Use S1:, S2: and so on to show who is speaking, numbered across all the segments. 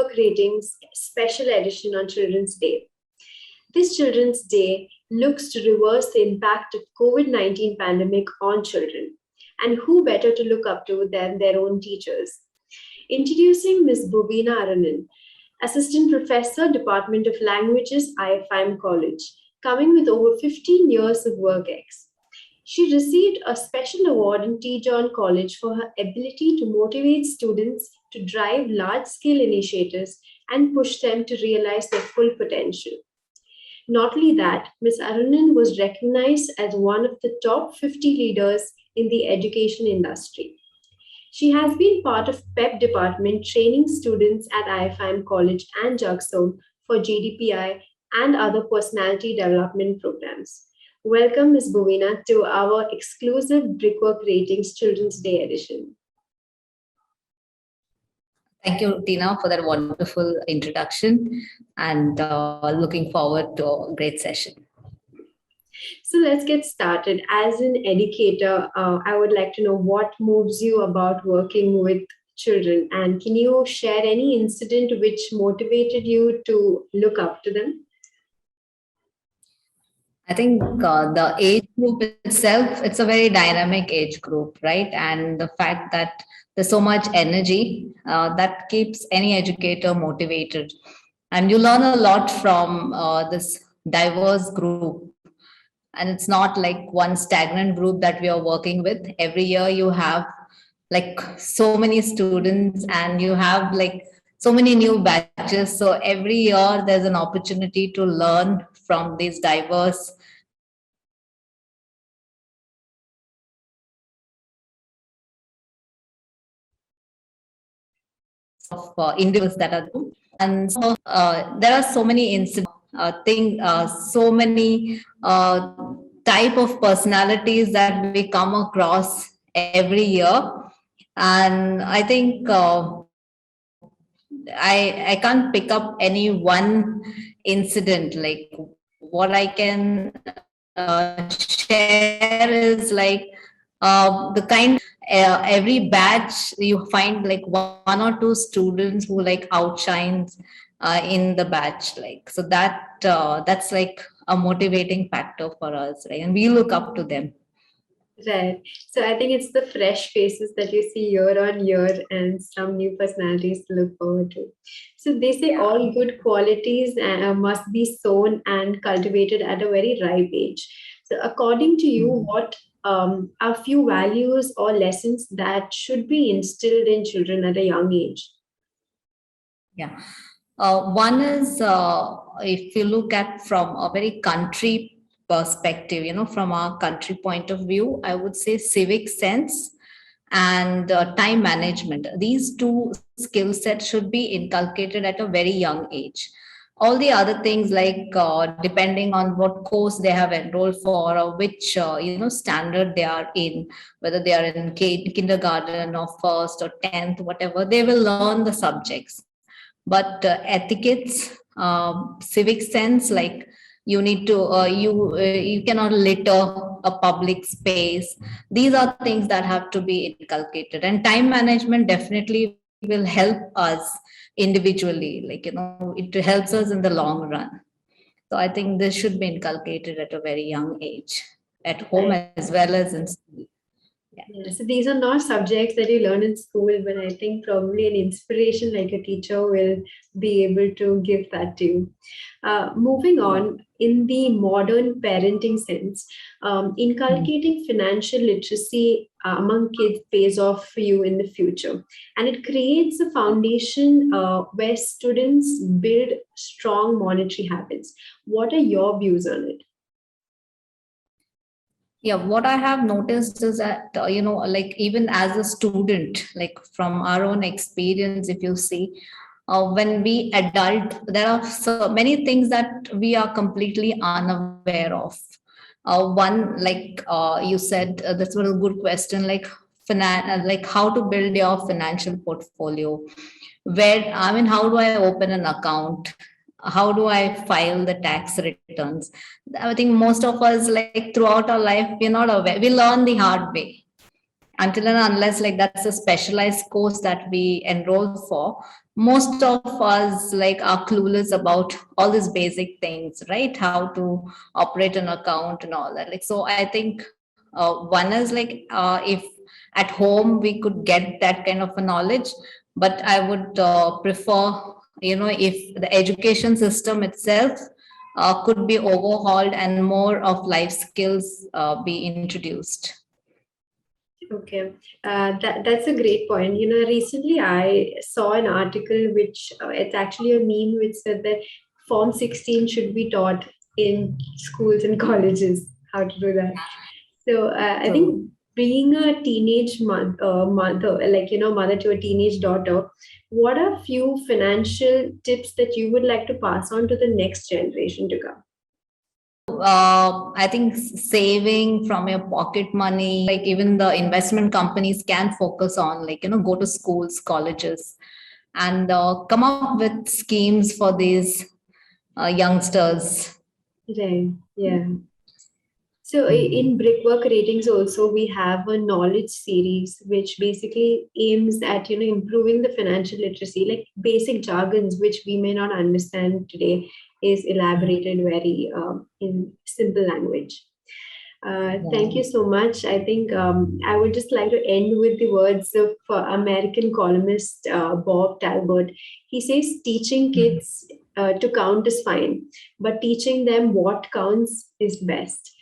S1: Brickwork Ratings special edition on Children's Day. This Children's Day looks to reverse the impact of COVID-19 pandemic on children. And who better to look up to than their own teachers? Introducing Ms.Bovina Arunan, Assistant Professor, Department of Languages, IFIM College, coming with over 15 years of work ex. She received a special award in T. John College for her ability to motivate students to drive large-scale initiatives and push them to realize their full potential. Not only that, Ms. Arunan was recognized as one of the top 50 leaders in the education industry. She has been part of PEP department training students at IFIM College and Jugstone for GDPI and other personality development programs. Welcome, Ms. Bovina, to our exclusive Brickwork Ratings Children's Day edition.
S2: Thank you, Tina, for that wonderful introduction, and looking forward to a great session.
S1: So let's get started. As an educator, I would like to know what moves you about working with children, and can you share any incident which motivated you to look up to them?
S2: I think the age group itself, it's a very dynamic age group, right? And the fact that there's so much energy that keeps any educator motivated. And you learn a lot from this diverse group. And it's not like one stagnant group that we are working with. Every year you have like so many students and you have like so many new batches. So every year there's an opportunity to learn from these diverse of individuals that are there. And so there are so many incidents, so many type of personalities that we come across every year. And I think I can't pick up any one incident. Like what I can share is like the kind every batch you find like one or two students who like outshines in the batch, like so that's like a motivating factor for us, right? And we look up to them.
S1: Right. So I think it's the fresh faces that you see year on year and some new personalities to look forward to. So they say all good qualities must be sown and cultivated at a very ripe age. So according to you, what are few values or lessons that should be instilled in children at a young age?
S2: Yeah. One is if you look at from a very country perspective, from our country point of view, I would say civic sense and time management. These two skill sets should be inculcated at a very young age. All the other things like depending on what course they have enrolled for or which standard they are in, whether they are in kindergarten or first or 10th, whatever, they will learn the subjects. But etiquettes, civic sense, like you need to you cannot litter a public space. These are things that have to be inculcated, and time management definitely will help us individually, like it helps us in the long run. So I think this should be inculcated at a very young age, at home as well as in school.
S1: Yeah, so these are not subjects that you learn in school, but I think probably an inspiration like a teacher will be able to give that to you. Moving on, in the modern parenting sense, inculcating financial literacy among kids pays off for you in the future. And it creates a foundation where students build strong monetary habits. What are your views on it?
S2: Yeah, what I have noticed is that, like even as a student, like from our own experience, if you see, when we adult, there are so many things that we are completely unaware of. One, like you said, that's a good question, like how to build your financial portfolio. How do I open an account? How do I file the tax returns? I think most of us, like throughout our life, we're not aware. We learn the hard way. Until and unless like that's a specialized course that we enroll for, most of us like are clueless about all these basic things, right? How to operate an account and all that. Like, so I think one is like if at home we could get that kind of a knowledge, but I would prefer, if the education system itself could be overhauled and more of life skills be introduced.
S1: Okay, that's a great point. Recently I saw an article which it's actually a meme which said that Form 16 should be taught in schools and colleges how to do that. So I
S2: So
S1: think being a teenage mother, like mother to a teenage daughter, what are few financial tips that you would like to pass on to the next generation to come?
S2: I think saving from your pocket money, like even the investment companies can focus on, like, go to schools, colleges, and come up with schemes for these youngsters.
S1: Right. Yeah. So in Brickwork Ratings also we have a knowledge series which basically aims at improving the financial literacy, like basic jargons which we may not understand today is elaborated very in simple language. Thank you
S2: Yeah.
S1: so much. I think I would just like to end with the words of American columnist Bob Talbot. He says, teaching kids to count is fine, but teaching them what counts is best.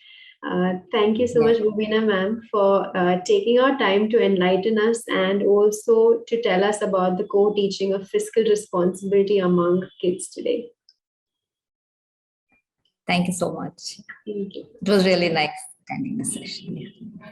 S1: Thank you so
S2: Yeah.
S1: much, Bhuvina ma'am, for taking our time to enlighten us and also to tell us about the co-teaching of fiscal responsibility among kids today.
S2: Thank you so much.
S1: Thank you.
S2: It was really nice attending the session. Yeah.